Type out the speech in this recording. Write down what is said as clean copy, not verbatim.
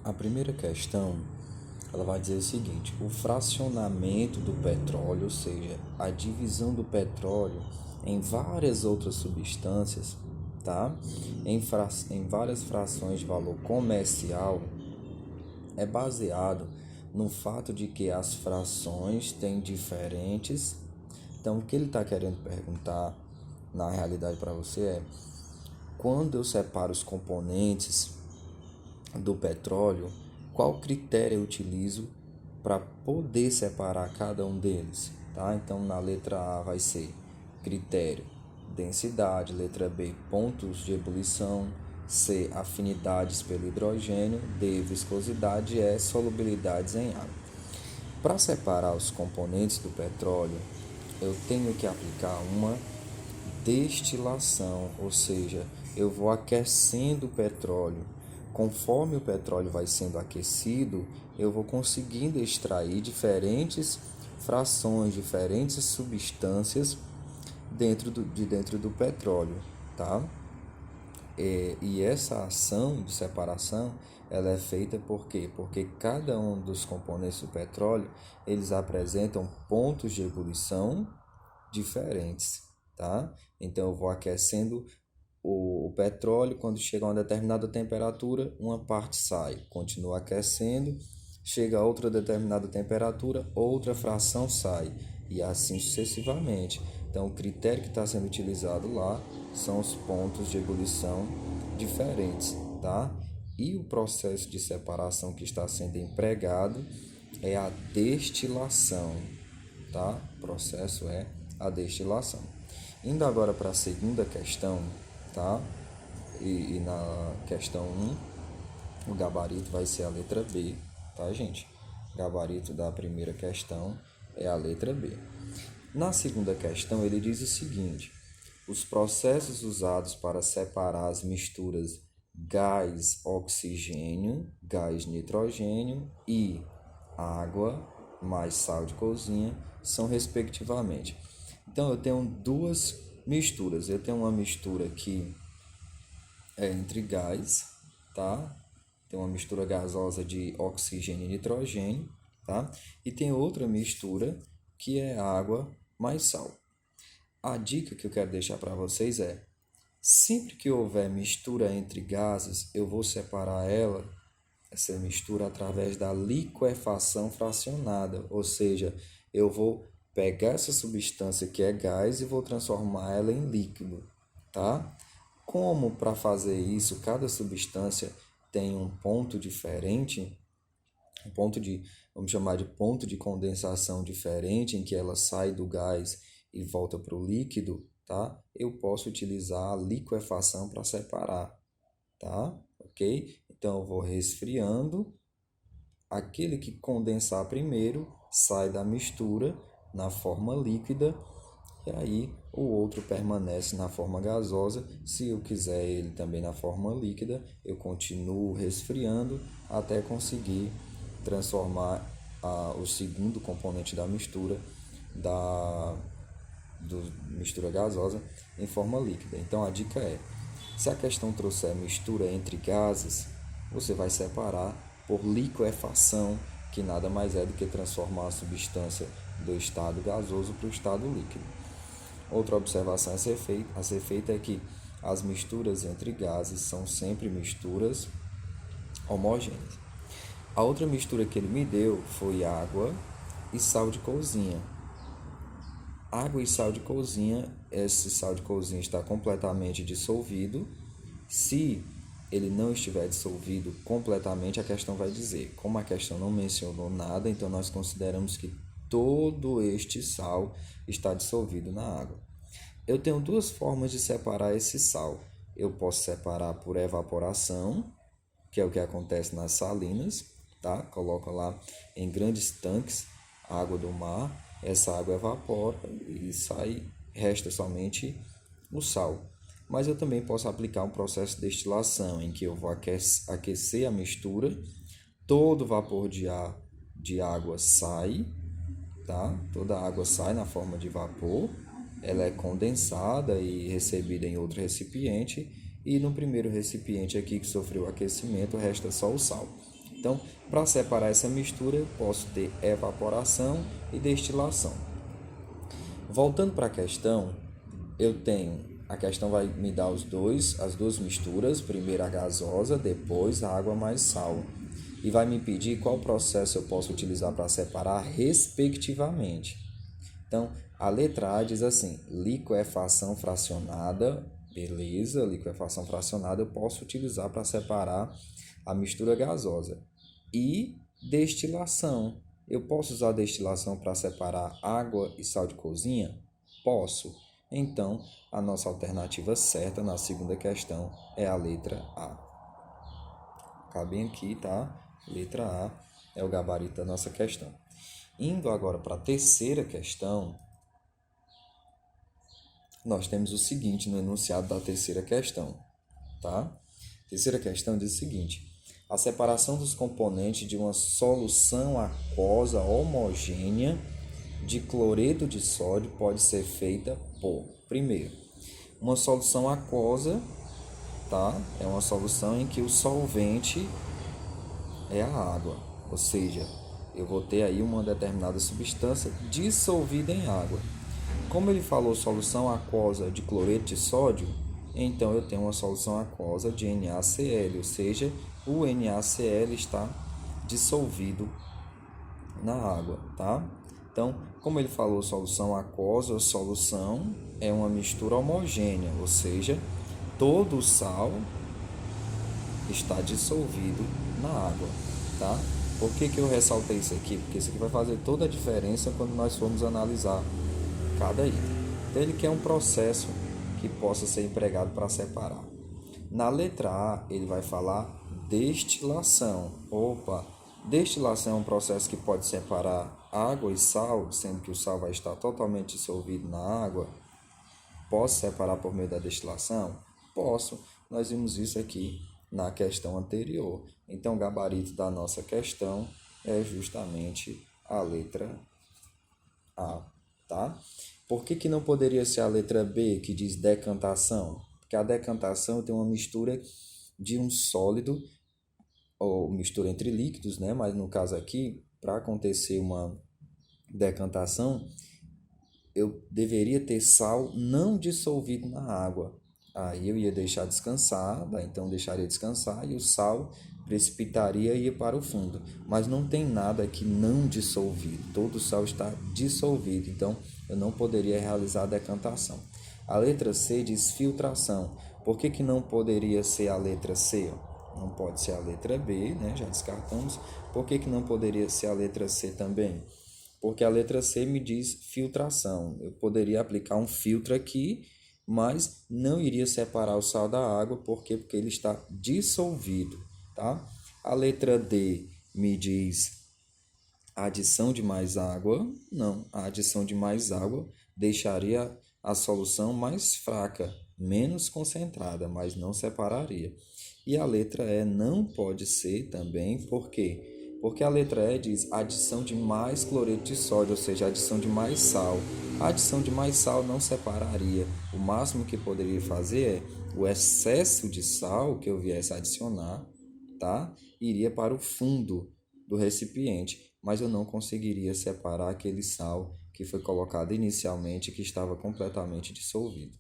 A primeira questão, ela vai dizer o seguinte: o fracionamento do petróleo, ou seja, a divisão do petróleo em várias outras substâncias, tá? Em várias frações de valor comercial, é baseado no fato de que as frações têm diferentes. Então, o que ele está querendo perguntar, na realidade, para você é: quando eu separo os componentes do petróleo, qual critério eu utilizo para poder separar cada um deles, tá? Então, na letra A vai ser critério densidade, letra B pontos de ebulição, C afinidades pelo hidrogênio, D viscosidade e E solubilidades em água. Para separar os componentes do petróleo, eu tenho que aplicar uma destilação, ou seja, eu vou aquecendo o petróleo. Conforme o petróleo vai sendo aquecido, eu vou conseguindo extrair diferentes frações, diferentes substâncias dentro do petróleo, tá? E essa ação de separação, ela é feita por quê? Porque cada um dos componentes do petróleo, eles apresentam pontos de ebulição diferentes, tá? Então eu vou aquecendo o petróleo, quando chega a uma determinada temperatura, uma parte sai, continua aquecendo, chega a outra determinada temperatura, outra fração sai, e assim sucessivamente. Então, o critério que está sendo utilizado lá são os pontos de ebulição diferentes, tá? E o processo de separação que está sendo empregado é a destilação, tá? O processo é a destilação. Indo agora para a segunda questão, tá? E na questão um, o gabarito vai ser a letra B, tá, gente? O gabarito da primeira questão é a letra B. Na segunda questão, ele diz o seguinte: os processos usados para separar as misturas gás-oxigênio, gás-nitrogênio e água mais sal de cozinha são respectivamente. Então, eu tenho duas misturas. Eu tenho uma mistura que é entre gás, tá? Tem uma mistura gasosa de oxigênio e nitrogênio, tá? E tem outra mistura que é água mais sal. A dica que eu quero deixar para vocês é: sempre que houver mistura entre gases, eu vou separar essa mistura através da liquefação fracionada, ou seja, eu vou pegar essa substância que é gás e vou transformar ela em líquido, tá? Como para fazer isso, cada substância tem um ponto diferente, um ponto de, vamos chamar de ponto de condensação diferente, em que ela sai do gás e volta para o líquido, tá? Eu posso utilizar a liquefação para separar, tá? Ok? Então eu vou resfriando, aquele que condensar primeiro sai da mistura na forma líquida e aí o outro permanece na forma gasosa. Se eu quiser ele também na forma líquida, eu continuo resfriando até conseguir transformar o segundo componente da mistura da mistura gasosa em forma líquida. Então a dica é: se a questão trouxer mistura entre gases, você vai separar por liquefação, que nada mais é do que transformar a substância do estado gasoso para o estado líquido. Outra observação a ser feita é que as misturas entre gases são sempre misturas homogêneas. A outra mistura que ele me deu foi água e sal de cozinha. Água e sal de cozinha, esse sal de cozinha está completamente dissolvido. Se ele não estiver dissolvido completamente, a questão vai dizer: como a questão não mencionou nada, então nós consideramos que todo este sal está dissolvido na água. Eu tenho duas formas de separar esse sal. Eu posso separar por evaporação, que é o que acontece nas salinas, tá? Coloca lá em grandes tanques a água do mar, essa água evapora e sai, resta somente o sal. Mas eu também posso aplicar um processo de destilação, em que eu vou aquecer a mistura, todo o vapor de água sai, tá? Toda a água sai na forma de vapor, ela é condensada e recebida em outro recipiente, e no primeiro recipiente aqui que sofreu aquecimento resta só o sal. Então, para separar essa mistura, eu posso ter evaporação e destilação. Voltando para a questão, a questão vai me dar as duas misturas, primeiro a gasosa, depois a água mais sal. E vai me pedir qual processo eu posso utilizar para separar respectivamente. Então, a letra A diz assim, liquefação fracionada, beleza, liquefação fracionada eu posso utilizar para separar a mistura gasosa. E destilação, eu posso usar destilação para separar água e sal de cozinha? Posso. Então, a nossa alternativa certa na segunda questão é a letra A. Acabem aqui, tá? Letra A é o gabarito da nossa questão. Indo agora para a terceira questão, nós temos o seguinte no enunciado da terceira questão, tá? A terceira questão diz o seguinte: a separação dos componentes de uma solução aquosa homogênea de cloreto de sódio pode ser feita por, primeiro, uma solução aquosa, tá? É uma solução em que o solvente é a água, ou seja, eu vou ter aí uma determinada substância dissolvida em água. Como ele falou solução aquosa de cloreto de sódio, então eu tenho uma solução aquosa de NaCl, ou seja, o NaCl está dissolvido na água, tá? Então, como ele falou solução aquosa, a solução é uma mistura homogênea, ou seja, todo o sal está dissolvido na água, tá? Por que eu ressaltei isso aqui? Porque isso aqui vai fazer toda a diferença quando nós formos analisar cada item. Então, ele quer um processo que possa ser empregado para separar. Na letra A, ele vai falar destilação. Destilação é um processo que pode separar água e sal, sendo que o sal vai estar totalmente dissolvido na água. Posso separar por meio da destilação? Posso. Nós vimos isso aqui na questão anterior. Então, o gabarito da nossa questão é justamente a letra A, tá? Por que não poderia ser a letra B, que diz decantação? Porque a decantação tem uma mistura de um sólido, ou mistura entre líquidos, né? Mas no caso aqui, para acontecer uma decantação, eu deveria ter sal não dissolvido na água. Aí eu ia deixar descansar, então deixaria descansar e o sal precipitaria e ia para o fundo. Mas não tem nada aqui não dissolvido, todo o sal está dissolvido, então eu não poderia realizar a decantação. A letra C diz filtração. Por que não poderia ser a letra C? Não pode ser a letra B, né? Já descartamos. Por que não poderia ser a letra C também? Porque a letra C me diz filtração. Eu poderia aplicar um filtro aqui, mas não iria separar o sal da água, porque ele está dissolvido, tá? A letra D me diz adição de mais água. Não, a adição de mais água deixaria a solução mais fraca, menos concentrada, mas não separaria. E a letra E não pode ser também, por quê? Porque a letra E diz adição de mais cloreto de sódio, ou seja, adição de mais sal. A adição de mais sal não separaria. O máximo que poderia fazer é o excesso de sal que eu viesse adicionar, tá? Iria para o fundo do recipiente, mas eu não conseguiria separar aquele sal que foi colocado inicialmente que estava completamente dissolvido.